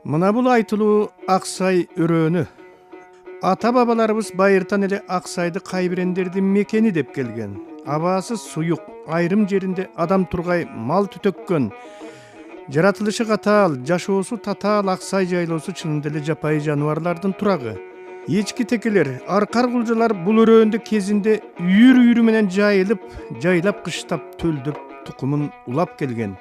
Мына бул айтылуу Аксай өрөөнү. Ата бабаларыбыз байыртан эле Аксайды кайбирендердин мекени деп келген. Абасы суюк, айрым жеринде адам тургай мал түтөккөн. Жаратылышы катаал, жашоосу татаал Аксай жайлоосу чынында эле жапайы жаныбарлардын турагы. Ички текелер, аркар кулжалар бул өрөөндө кезинде үйүр менен жайылып, жайлап кыштап, төлдөп, тукумун улап келген.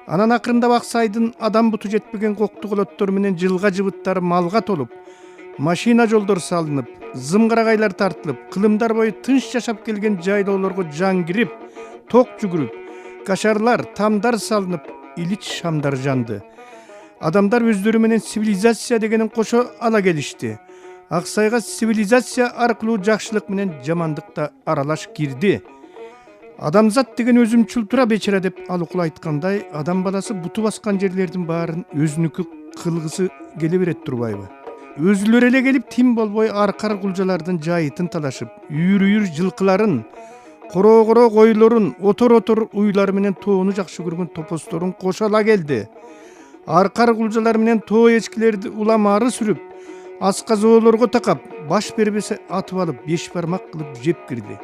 Анан акырындап Аксайдын адам буту жетпеген кокту колоттор менен жылга жыбыттары малга толуп, машина жолдор салынып, зымгарагайлар тартылып, кылымдар бою тынч жашап келген жайлоолорго жан кирип, ток жүгүрүп, кашарлар, тамдар салынып, илич шамдар жанды. Адамдар өздөрү менен цивилизация дегенин кошо ала келишти. Аксайга цивилизация аркылуу жакшылык менен жамандык да аралаш кирди. Адамзат деген өзүмчүл тура бечара деп алыкул айткандай, адам баласы буту баскан жерлердин баарын өзүнүкү кылгысы келе берет турбайбы? Өзүлөр эле келип тим болбой аркар кулжалардын жайытын талашып, үйүр жылкыларын, коро койлорун, отор уйлары менен тоону жакшы көргөн топосторун кошо ала келди. Аркар кулжалар менен тоо эчкилерди уламары сүрүп, асказоолорго такап, баш бербесе атып алып, беш бармак кылып жеп кирди.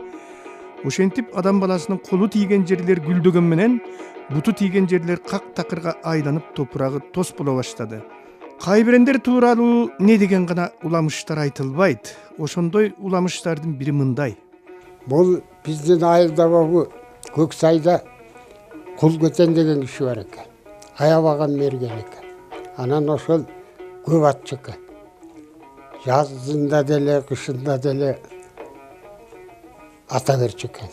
Ошентип адам баласынын колу тийген жерлер гүлдөгөн менен, буту тийген жерлер как такырга айланып топурагы тос боло баштады. Кайбирендер тууралуу не деген гана уламыштар айтылбайт. Ошондой уламыштардын бири мындай. Бул биздин айылда бобу Көксайда Кулгөтен деген киши бар экен. Аябаган мерген экен. Анан ошол көп атчы экен. Жазында деле, кышында деле ата берчү экен.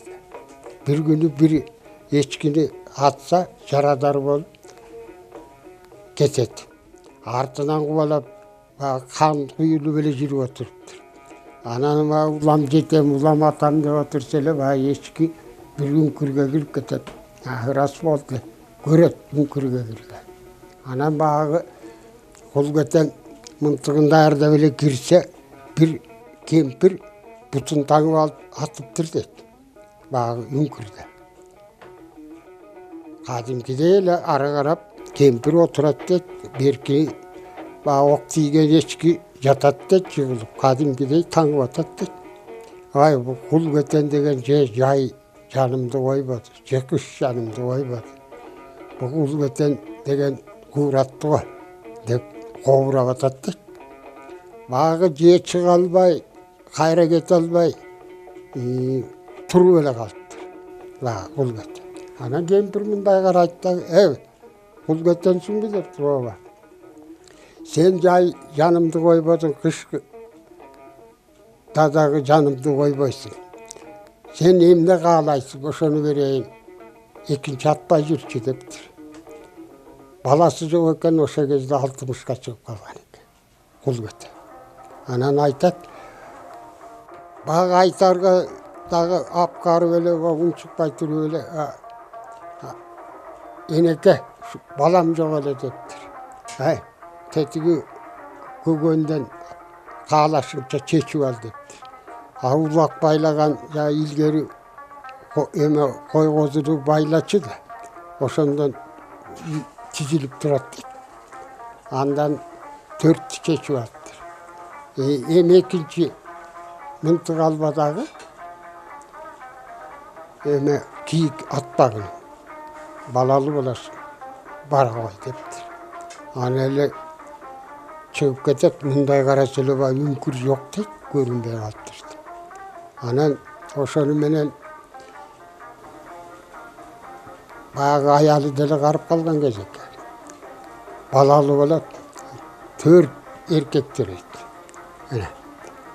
Бир күнү бир эчкини атса жарадар болуп кетет. Артынан кубалап, кан куюлуп эле жүрүп отуруптур. Анан улам жетем, улам атам деп отурса эле эчки бир үңкүргө кирип кетет. Рас болду. Көрөт үңкүргө кирген. Анан багы Кулгөтен мынтыгында ардап эле кирсе, бир кемпир бутун таңып алып атыптыр дейт. Багы үңкүрдө. Кадимкидей эле ары карап кемпир отурат дейт. Берки ок тийген эчки жатат дейт, жыгылып. Кадимкидей таңып атат дейт. Бул Кулгөтен деген жай жанымды койбоду, же кыш жанымды койбоду. Бул Кулгөтен деген кууратты го деп кобурап атат дейт. Багы же чыга албай, кайра кете албай, туруп эле калыптыр. Кулгөтен. Анан кемпир мындай карайт да, Кулгөтенсиңби деп ооба. Сен жай жанымды койбодуң, кыш дагы жанымды койбойсуң. Сен эмне каалайсың, ошону берейин. Экинчи атпай жүрчү дептир. Баласы жок экен, ошол кезде 60ка чыгып калган экен. Кулгөтен. Анан айтат, багы айтарга дагы апкарып эле, унчукпай туруп эле, энеке, балам жок эле дептир. Тетиги көгөндөн каалашыңча чечип ал дептир. Улак байлаган илгери эме кой козуну байлачы да, ошондон тизилип турат дейт. Андан 4 чечип алыптыр. Эми экинчи мынтык албадагы эме кийик атпагын. Балалы болосуң, бара кой дептир. Аны эле чыгып кетет, мындай караса эле үңкүр жок дейт, көрүнбөй калыптыр. Анан ошону менен багы аялы деле карып калган кез экен. Балалы болот, 4 эркектер дейт.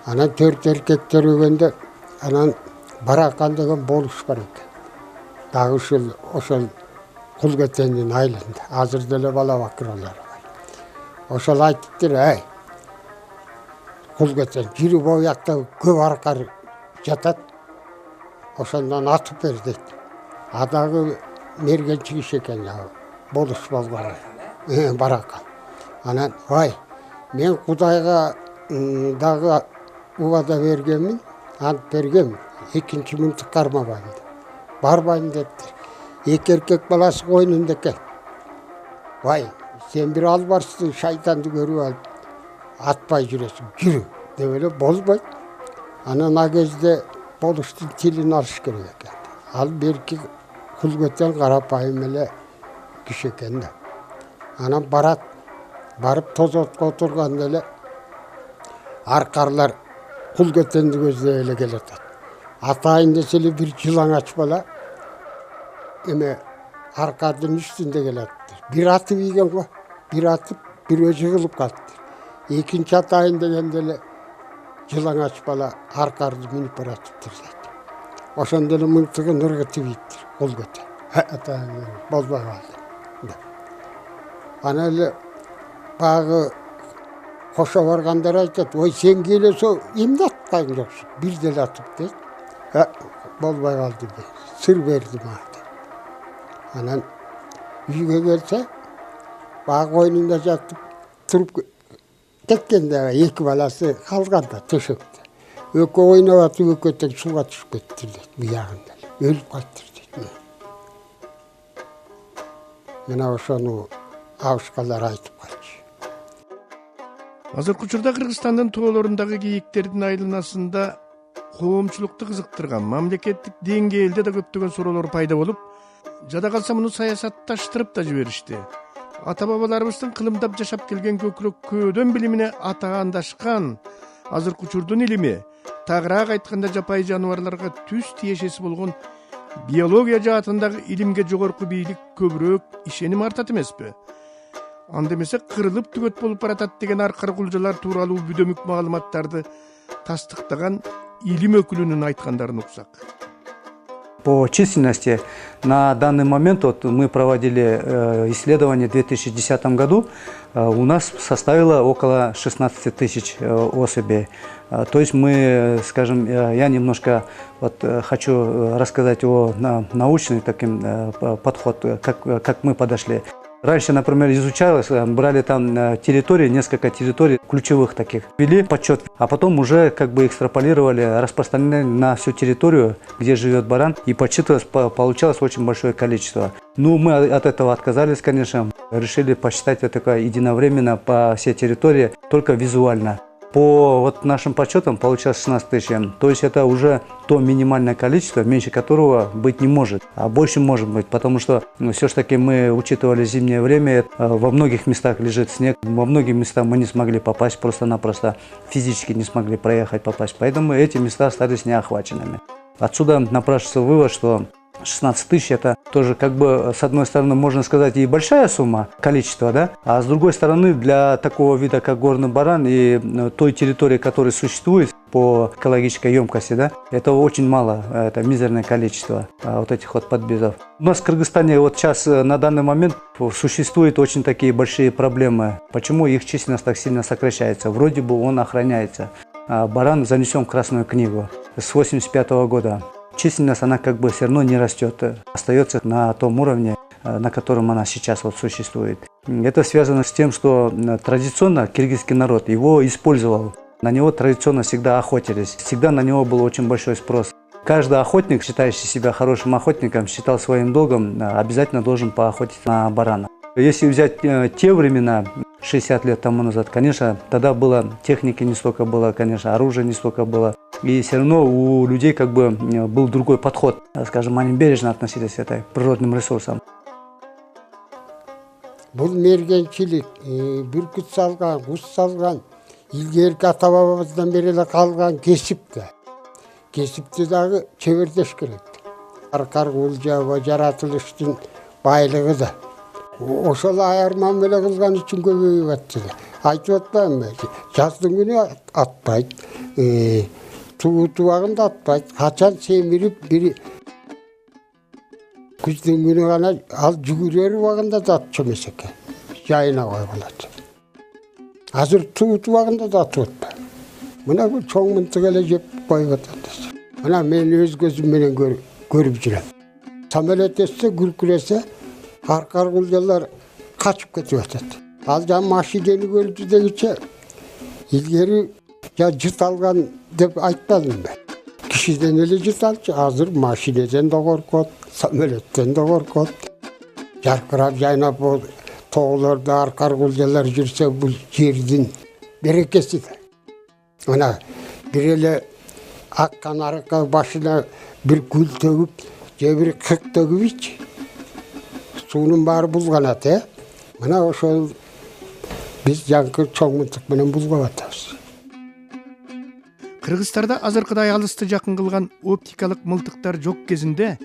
Анан 4 эркектер өгөндө, анан Баракан деген болуш бар экен. Дагы ошол Кулгөтендин айылында. Азыр деле бала бакыралар бар. Ошол айтыптыр, Кулгөтен жүрүп оякта көп аркар жатат. Ошондон атып бер дейт. Дагы мергенчи киши экен, болуш болгон. Баракан. Анан, мен Кудайга дагы убада бергенмин, ант бергем, экинчи мынтык кармабайм деп. Барбайм дептир. Эки эркек баласы койнунда экен. Sen bir albarsın şaytanды көрүп алып атпай жүрөсүң. Жүрү деп эле болбойт. Анан а кезде болуштун тилин алыш керек экен. Ал берки кулгөтен карапайым эле киши экен да. Анан барып тозотко отурганда эле аркарлар кулгөтенди көздөй эле келатат. Атайын десе эле бир жылаңач бала эме аркардын үстүндө келатты. Бир атып ийген го, бир атып, бирөө жыгылып калды. Экинчи атайын дегенде эле жылаңач бала аркарды минип баратыптыр дейт. Ошондо эле мынтыгын ыргытып ийиптир кулгөтө. Атайын болбой калды. Анан эле багы кошо баргандар айтат, ой сен келесо эмне аткан жоксуң, бир деле атып дейт. Болбой калды дейт. Сыр берди мага. Анан үйгө келсе, багы койнунда жатып туруп кеткенде эки баласы калганда төшөктө. Экөө ойноп атып экөө тең сууга түшүп кетти дейт, буягында. Өлүп калыптыр дейт. Мына ошону абышкалар айтып калчу. Азыркы учурда Кыргызстандын тоолорундагы кийиктердин айланасында коомчулукту кызыктырган мамлекеттик деңгээлде да көптөгөн суроолор пайда болуп, жада калса муну саясатташтырып да жиберишти. Ата бабаларыбыздын кылымдап жашап келген көкүрөккөөдөн билимине атаандашкан азыркы учурдун илими, тагыраак айтканда жапайы жаныбарларга түз тиешеси болгон биология жаатындагы илимге жогорку бийлик көбүрөөк ишеним артат эмеспи? Анда эмесе кырылып түгөт болуп баратат деген аркар кулжалар тууралуу бүдөмүк маалыматтарды тастыктаган илим өкүлүнүн айткандарын уксак. По численности на данный момент вот мы проводили исследование в 2010 году. У нас составило около 16 тысяч особей. То есть мы, скажем, я немножко вот хочу рассказать о научный таким подход, как мы подошли. Раньше, например, изучалось, брали там территории, несколько территорий ключевых таких, вели подсчет, а потом уже как бы экстраполировали, распространяли на всю территорию, где живет баран, и подсчитывалось, получалось очень большое количество. Ну, мы от этого отказались, конечно, решили посчитать это единовременно по всей территории, только визуально. По вот нашим подсчетам получалось 16 тысяч, то есть это уже то минимальное количество, меньше которого быть не может, а больше может быть, потому что все-таки мы учитывали зимнее время, во многих местах лежит снег, во многих местах мы не смогли попасть, просто-напросто физически не смогли проехать, попасть, поэтому эти места остались неохваченными. Отсюда напрашивается вывод, что 16 тысяч это тоже как бы с одной стороны можно сказать и большая сумма, количество, да, а с другой стороны для такого вида как горный баран и той территории, которая существует по экологической емкости, да, это очень мало, это мизерное количество вот этих вот подвидов. У нас в Кыргызстане вот сейчас на данный момент существуют очень такие большие проблемы. Почему их численность так сильно сокращается? Вроде бы он охраняется. Баран занесен в Красную книгу с 1985 года. Численность, она как бы все равно не растет, остается на том уровне, на котором она сейчас вот существует. Это связано с тем, что традиционно киргизский народ его использовал. На него традиционно всегда охотились, всегда на него был очень большой спрос. Каждый охотник, считающий себя хорошим охотником, считал своим долгом, обязательно должен поохотиться на барана. Если взять те времена, 60 лет тому назад, конечно, тогда было техники не столько было, конечно, оружия не столько было. И все равно у людей как бы был другой подход. Скажем, они бережно относились к этой природным ресурсам. Бул мергенчилик, бүркүт салган, куш салган, илгерки ата бабабыздан бери эле калган кесип да. Кесипти дагы чебердеш керек. Аркар кулжа жаратылыштын байлыгы да. Ошол айырман менен кылган үчүн көбөйүп атты. Айтып атпаймынбы? Жаздын күнү атпайт. Тугут убагында атпайт. Качан семирип бири күздүн күнү гана ал жүгүрөр убагында да атчу эмес экен. Жайына койгулат. Азыр тугут убагында да атып атпайт. Мына бул чоң мынтык эле жеп коюп атат. Мына мен өз көзүм менен көрүп жүрөм. Самолет эссе, күркүресе, аркар кулжалар качып кетип атат. Ал жан машинени көрдү дегиче илгери я жыт алган деп айтпадымбы. Кишиден эле жыт алчу, азыр машинеден да коркот, самолеттен да коркот. Жаркырап жайнап тоолорда аркар кулжалар жүрсө бул жердин берекеси да. Ана бир эле аккан арка башына бир гүл төгүп, же бир кык төгүп суунун баары булганат, Мына ошол биз жаңкы чоңмунтук менен булгап атабыз. Кыргызстарда азыркыдай алысты жакын кылган оптикалык мылтыктар жок кезинде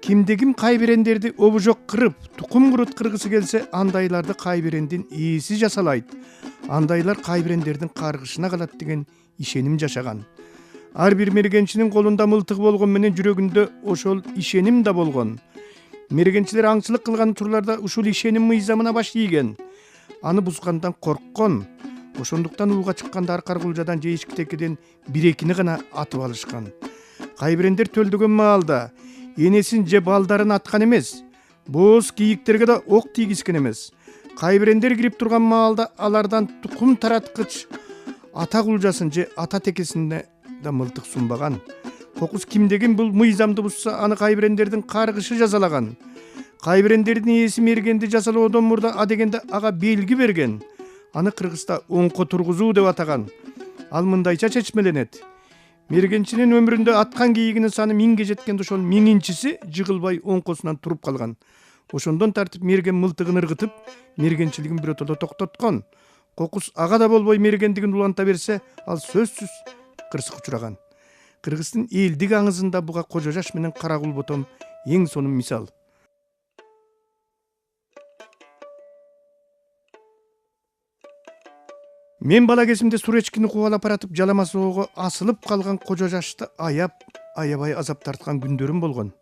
кимде ким кайберендерди обужок кырып, тукум куруткыргысы келсе, андайларды кайберендин ээси жасалайт. Андайлар кайберендердин каргышына калат деген ишеним жашаган. Ар бир мергенчинин колунда мылтыгы болгон менен жүрөгүндө ошол ишеним да болгон. Мергенчилер аңчылык кылган турларда ушул ишеним мыйзамына баш ийген. Аны бузгандан корккон. Ошондуктан ууга чыкканда аркар кулжадан же ички-текеден бир-экини гана атып алышкан. Кайберендер төлдөгөн маалда энесин же балдарын аткан эмес, бооз кийиктерге да ок тийгизген эмес. Кайберендер кирип турган маалда алардан тукум тараткыч ата кулжасын же ата текесине да мылтык сунбаган. Кокус кимдеген бул мыйзамды бузса, аны кайберендердин каргышы жазалаган. Кайберендердин ээси мергенди жасалоодон мурда адегенде ага белги берген. Аны Кыргызда оңко тургузуу деп атаган. Ал мындайча чечмеленет. Мергенчинин өмүрүндө аткан кийигинин саны 1000ге жеткенде ошол 1000-чиси жыгылбай оңкосунан туруп калган. Ошондон тартып мерген мылтыгын ыргытып, мергенчилигин биротодо токтоткон. Кокус ага да болбой мергендигин уланта берсе, ал сөзсүз кырсык учураган. Кыргыздын элдик аңызында буга Кожо Жаш менен Кара Кулботом эң сонун мисал. Мен бала кезимде суречкини кубалап баратып жалама соого асылып калган Кожо Жашты аябай азап тарткан күндөрүм болгон.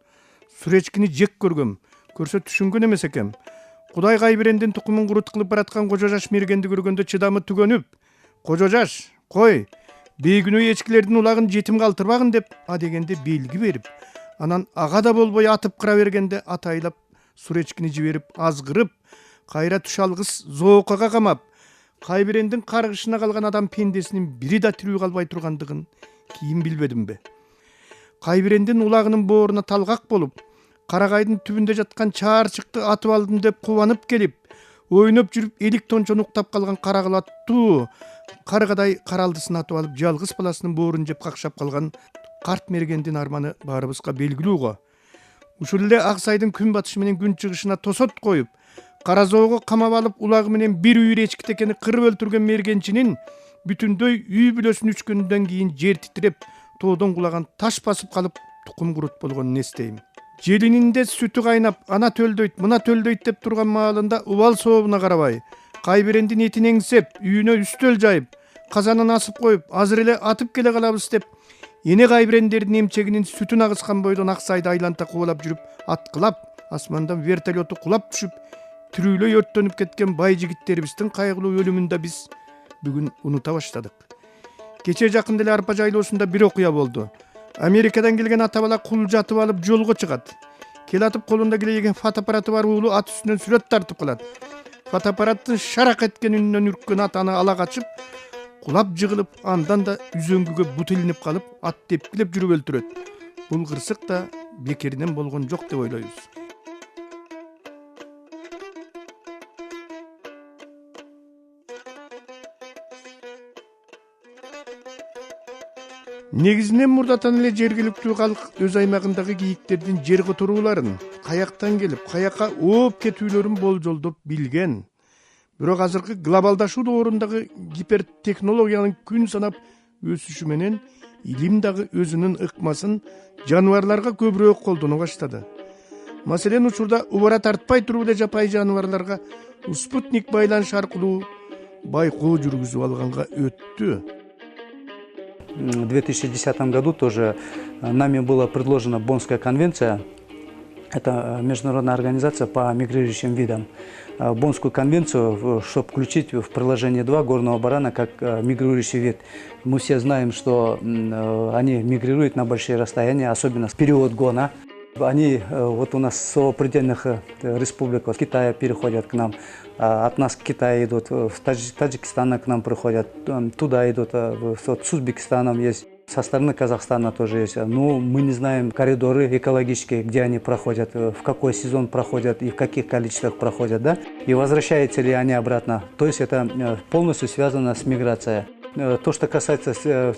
Суречкини жек көргөм, көрсө түшүнгөн эмес экем. Кудай кайберендин тукумун курут кылып бараткан Кожо Жаш мергенди көргөндө чыдамы түгөнүп, "Кожо Жаш, кой, бейгүнөө эчкилердин улагын жетим калтырбагын" деп адегенде белги берип, анан ага да болбой атып кыра бергенде атайлап суречкини жиберип азгырып, кайра түш алгыс зоокага камап, кайберендин каргышына калган адам пендесинин бири да тирүү калбай тургандыгын кийин билбедимби? Кайберендин улагынын бооруна талгак болуп, Карагайдын түбүндө жаткан чаарчыкты атып алдым деп кубанып келип, ойноп жүрүп элик тончону уктап калган карагыл аттуу каргадай каралдысын атып алып, жалгыз баласынын боорун жеп какшап калган карт мергендин арманы баарыбызга белгилүү го. Ушул эле Аксайдын күн батышы менен күн чыгышына тосот коюп, Каразоого камап алып, улагы менен бир үйүр эчки-текени кырып өлтүргөн мергенчинин бүтүндөй үй бүлөсүн үчкөндөн кийин жер титиреп, тоодон кулаган таш басып калып, тукум курут болгонун эстейм. Желининде сүтү кайнап, ана төлдөйт, мына төлдөйт деп турган маалында убал сообуна карабай, кайберендин этин эңсеп, үйүнө үстөл жайып, казанын асып коюп, азыр эле атып келе калабыз деп, эне кайберендердин эмчегинин сүтүн агыскан бойдон Аксайды айланта кубалап жүрүп, аткылап, асмандан вертолету кулап түшүп, тирүүлөй өрттөнүп кеткен бай жигиттерибиздин кайгылуу өлүмүн да биз бүгүн унута баштадык. Кече жакында эле Арпа жайлоосунда бир окуя болду. Америкадан келген ата бала кул жатып алып жолго чыгат. Келатып колунда килейген фотоаппараты бар уулу ат үстүнөн сүрөт тартып калат. Фотоаппараттын шарак эткен үнүнөн үрккөн ат аны ала качып, кулап жыгылып, андан да үзөңгүгө бут илинип калып, ат тепкилеп жүрүп өлтүрөт. Бул кырсык да бекеринен болгон жок деп ойлойбуз. Негизинен мурдатан эле жергиликтүү калк өз аймагындагы кийиктердин жер которууларын, каяктан келип, каяка ооп кетүүлөрүн болжолдоп билген. Бирок азыркы глобалдашуу доорундагы гипертехнологиянын күн санап өсүшү менен илим дагы өзүнүн ыкмасын жаныбарларга көбүрөөк колдоно баштады. Маселен, учурда убара тартпай туруп эле жапай жаныбарларга спутник байланыш аркылуу байкоо жүргүзүп алганга өттү. В 2010 году тоже нами была предложена Боннская конвенция. Это международная организация по мигрирующим видам. Боннскую конвенцию, чтобы включить в приложение 2 горного барана как мигрирующий вид. Мы все знаем, что они мигрируют на большие расстояния, особенно в период гона. Они вот у нас с сопредельных республик, от Китая переходят к нам, от нас к Китаю идут, в Таджикистан к нам приходят, туда идут, с Узбекистаном есть. Со стороны Казахстана тоже есть. Но мы не знаем коридоры экологические, где они проходят, в какой сезон проходят и в каких количествах проходят, да? И возвращаются ли они обратно. То есть это полностью связано с миграцией. То, что касается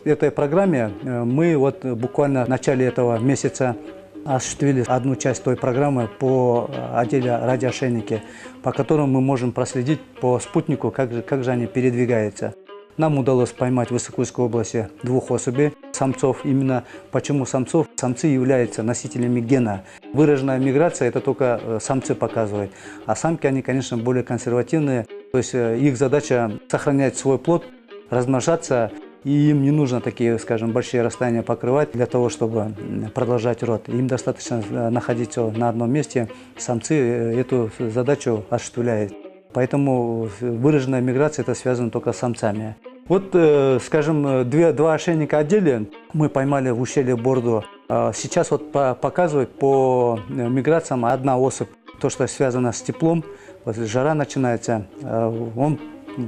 этой программы, мы вот буквально в начале этого месяца осуществили одну часть той программы по отделе радиошейники, по которому мы можем проследить по спутнику, как же они передвигаются. Нам удалось поймать в Высокуйской области 2 особей, самцов. Именно почему самцов? Самцы являются носителями гена. Выраженная миграция это только самцы показывают. А самки, они, конечно, более консервативные. То есть их задача сохранять свой плод, размножаться. И им не нужно такие, скажем, большие расстояния покрывать для того, чтобы продолжать род. Им достаточно находиться на одном месте. Самцы эту задачу осуществляют. Поэтому выраженная миграция это связано только с самцами. Вот, скажем, два ошейника отдельно мы поймали в ущелье Борду. Сейчас вот показывают по миграциям одна особь, то, что связано с теплом, вот жара начинается, он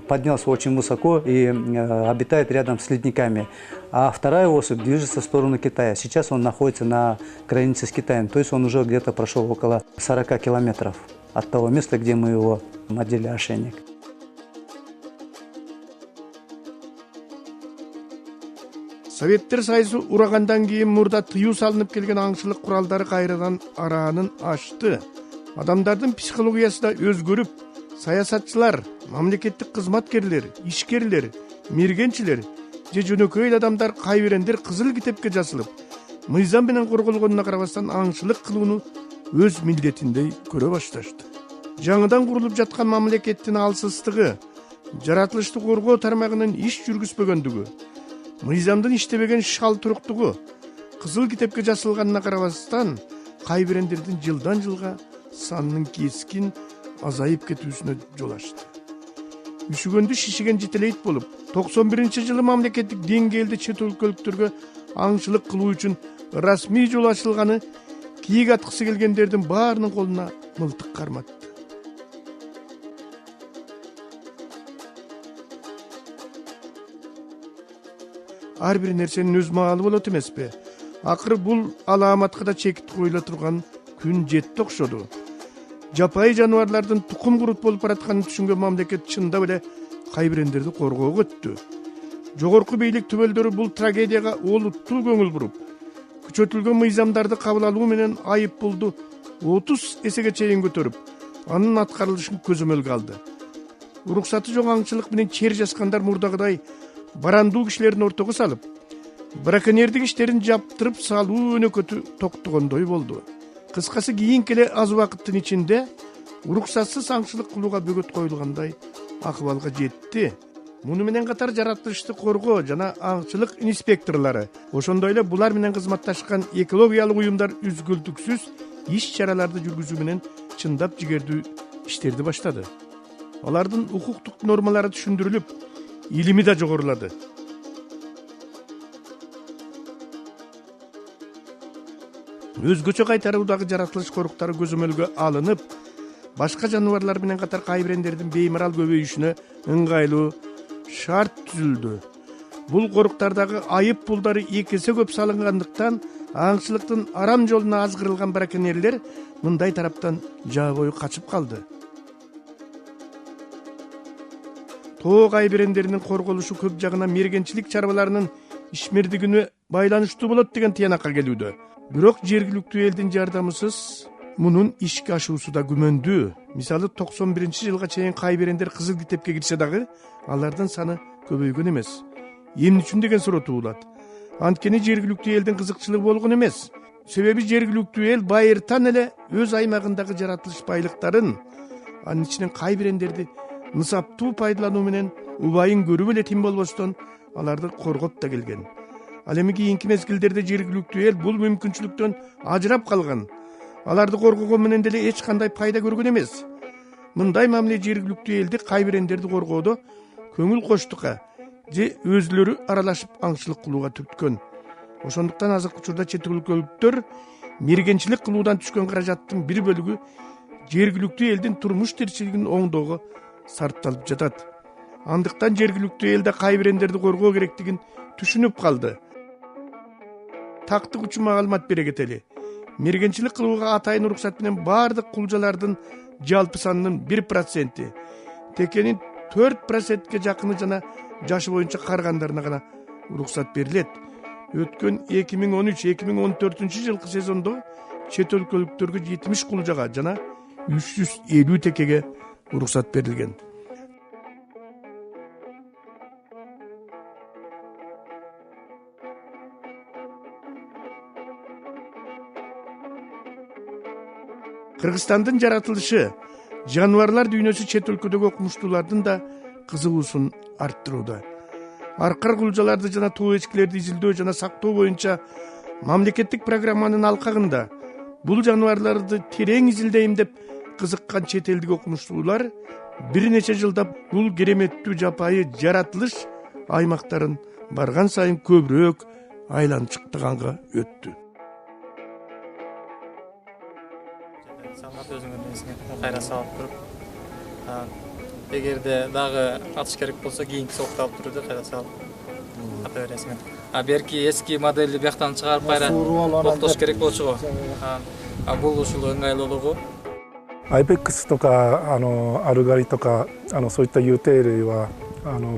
поднялся очень высоко и обитает рядом с ледниками. А вторая особь движется в сторону Китая. Сейчас он находится на границе с Китаем, то есть он уже где-то прошел около 40 километров от того места, где мы его отделили ошейник. Советтер сайысы урагандан кейін мурда тыюу салынып келген аңшылық құралдары кайрадан араанын ачты. Адамдардын психологиясы да өзгөрүп, саясатчылар, мамлекеттик кызматкерлер, ишкерлер, мергенчилер же жөнөкөй адамдар кайбирендер кызыл китепке жазылып, мыйзам менен корголгонуна карабастан аңшылык кылууну өз милдетиндей көрө башташты. Жаңыдан курулуп жаткан мамлекеттин алсыздыгы, жаратылышты коргоо тармагынын иш жүргүзбөгөндүгү, мыйзамдын иштебеген шал туруктугу кызыл китепке жазылганына карабастан кайбирендердин жылдан жылга санынын кескин азайып кетүүсүнө жол ачты. Үшүгөндү шишиген жетелейт болуп, 91-жылы мамлекеттик деңгээлде чет өлкөлүктөргө аңчылык кылуу үчүн расмий жол ачылганы кийик аткысы келгендердин баарынын колуна мылтык карматты. Ар бир нерсенин өз маалы болот эмеспи? Акыры бул аламатка да чекит коюла турган күн жетти окшоду. Жапайы жаныбарлардын тукум курут болуп баратканын түшүнгөн мамлекет чындап эле кайбирендерди коргоого өттү. Жогорку бийлик түбөлдөрү бул трагедияга олуттуу көңүл буруп, күчөтүлгөн мыйзамдарды кабыл алуу менен айып пулду 30 эсеге чейин көтөрүп, анын аткарылышын көзөмөлгө алды. Уруксаты жок аңчылык менен чер жазгандар мурдагыдай барандуу кишилердин ортого салып, браконьердик иштерин жаптырып салуу өнөкөтү токтогондой болду. Кыскасы кийинки эле аз убакыттын ичинде уруксатсыз аңчылык кылууга бөгөт коюлгандай акыбалга жетти. Муну менен катар жаратылышты коргоо жана аңчылык инспекторлору, ошондой эле булар менен кызматташкан экологиялык уюмдар үзгүлтүксүз иш чараларды жүргүзүү менен чындап жигердүү иштерди баштады. Алардын укуктук нормалары түшүндүрүлүп, илими да жогорулады. Өзгөчө кайтаруудагы жаратылыш коруктары көзөмөлгө алынып, башка жаныбарлар менен катар кайбирендердин беймарал көбөйүшүнө ыңгайлуу шарт түзүлдү. Бул коруктардагы айып пулдары 2 эсе көп салынгандыктан, аңчылыктын арам жолуна азгырылган браконьерлер мындай тараптан жаа бою качып калды. Тоо кайбирендеринин корголушу көп жагынан мергенчилик чарбаларынын ишмердигине байланыштуу болот деген тыянакка келүүдө. Бирок жергиликтүү элдин жардамысыз мунун ишке ашуусу да күмөндүү. Мисалы 91-жылга чейин кайбирендер кызыл китепке кирсе дагы, алардын саны көбөйгөн эмес. Эмне үчүн деген суроо туулат. Анткени жергиликтүү элдин кызыкчылыгы болгон эмес. Себеби жергиликтүү эл байыртан эле өз аймагындагы жаратылыш байлыктарын, анын ичинен кайбирендерди нысаптуу пайдалануу менен убайын көрүп эле тим болбостон аларды коргоп да келген. Ал эми кийинки мезгилдерде жергиликтүү эл бул мүмкүнчүлүктөн ажырап калган. Аларды коргогон менен деле эч кандай пайда көргөн эмес. Мындай мамиле жергиликтүү элди кайбирендерди коргоодо көңүл коштукка же өзлөрү аралашып аңчылык кылууга түрткөн. Ошондуктан азыркы учурда чет өлкөлүктөр мергенчилик кылуудан түшкөн каражаттын бир бөлүгү жергиликтүү элдин турмуш тирчилигин оңдоого сарпталып жатат. Андыктан жергиликтүү эл да кайбирендерди коргоо керектигин түшүнүп калды. тактык үчүн маалымат бере кетели. Мергенчилик кылууга атайын уруксат менен баардык кулжалардын жалпы санынын 1%, текенин 4%ке жакыны жана жашы боюнча карыгандарына гана уруксат берилет. Өткөн 2013-2014 жылкы сезондо чет өлкөлүктөргө 70 кулжага жана 350 текеге уруксат берилген. Кыргызстандын жаратылышы, жануарлар дүйнөсү чет өлкөдөгү окумуштуулардын да кызыгуусун арттырууда. Аркар кулжаларды жана тоо эчкилерди изилдөө жана сактоо боюнча мамлекеттик программанын алкагында бул жануарларды терең изилдейм деп кызыккан чет элдик окумуштуулар бир нече жылдап бул кереметтүү жапайы жаратылыш аймактарын барган сайын көбүрөөк айланчыктаганга өттү. Саңат өзүңөрдүн эсиңе кайра салып туруп, эгерде дагы атыш керек болсо кийинки сокто алып турду кайра салып ата бересиң. Берки эски модельди бияктан чыгарып кайра токтош керек болчу го. Бул ушул ыңгайлуулугу. IBEX とかアルガリとかそういった有定類は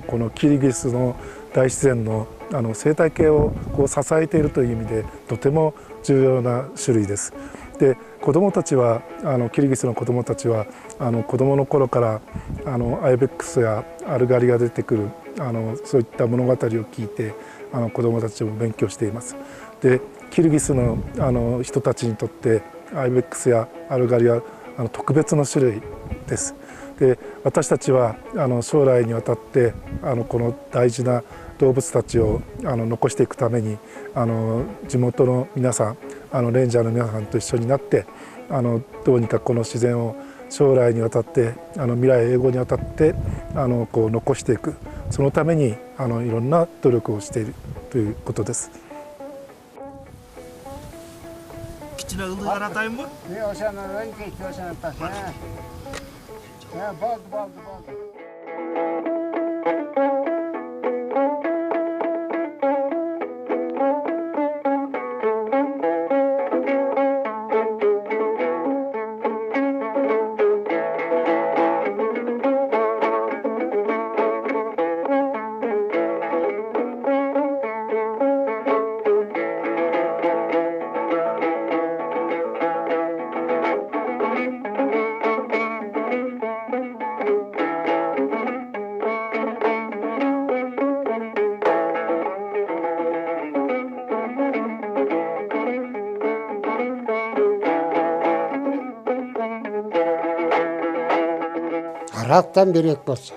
このキリギスの大自然の生態系をこう支えているという意味でとても重要な種類です。で子どもたちはキリギスの子どもたちは子どもの頃からIBEX やアルガリが出てくるそういった物語を聞いて子どもたちも勉強しています。でキリギスの人たちにとってIBEXやアルガリは特別の種類です。で私たちは将来にわたってこの大事な動物たちを残していくために地元の皆さんレンジャーの皆さんと一緒になってどうにかこの自然を将来にわたって未来永劫にわたってこう残していく、そのためにいろんな努力をしているということです。Кичине ылдыгар атайынбы? Ошонун кейти ошонун тасы. Болду. Арактан берек болса.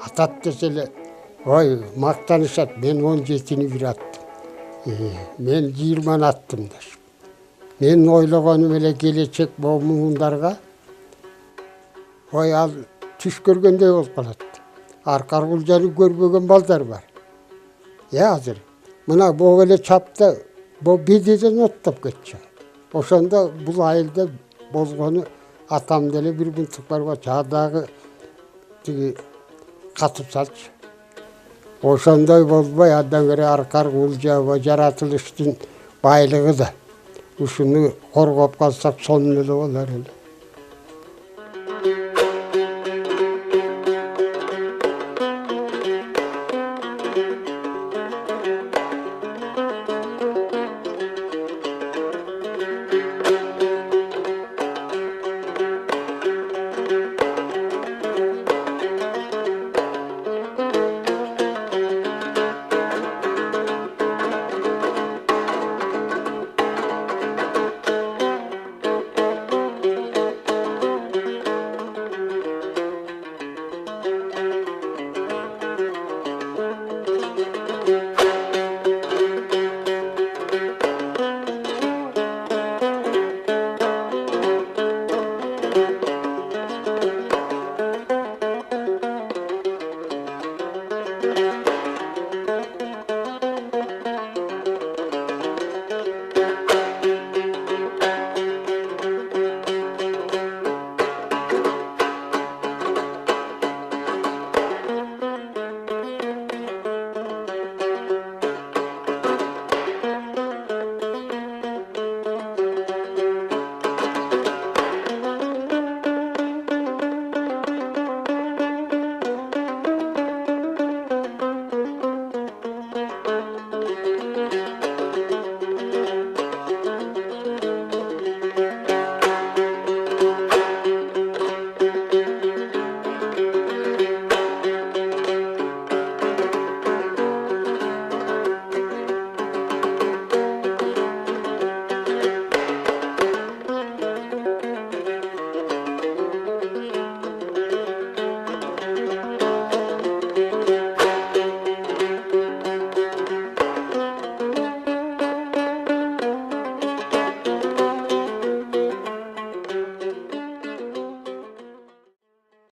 Атат деселе, ой, мактанышат, мен 17-ни бир аттым. Мен 20 аттым деш. Мен ойлогонум эле келечек момундарга, ой, ал түш көргөндөй болуп калат. Аркар кулжаны көрбөгөн балдар бар. Азыр, мына бул эле чапта, бул бедеден оттоп кетчү. Ошондо бул айылда болгону атам деле бир мынтык бар го, жадагы тиги катып салчу. Ошондой болбой андан бери аркар кулжа жаратылыштын байлыгы да ушуну коргоп калсак сонун эле болор эле.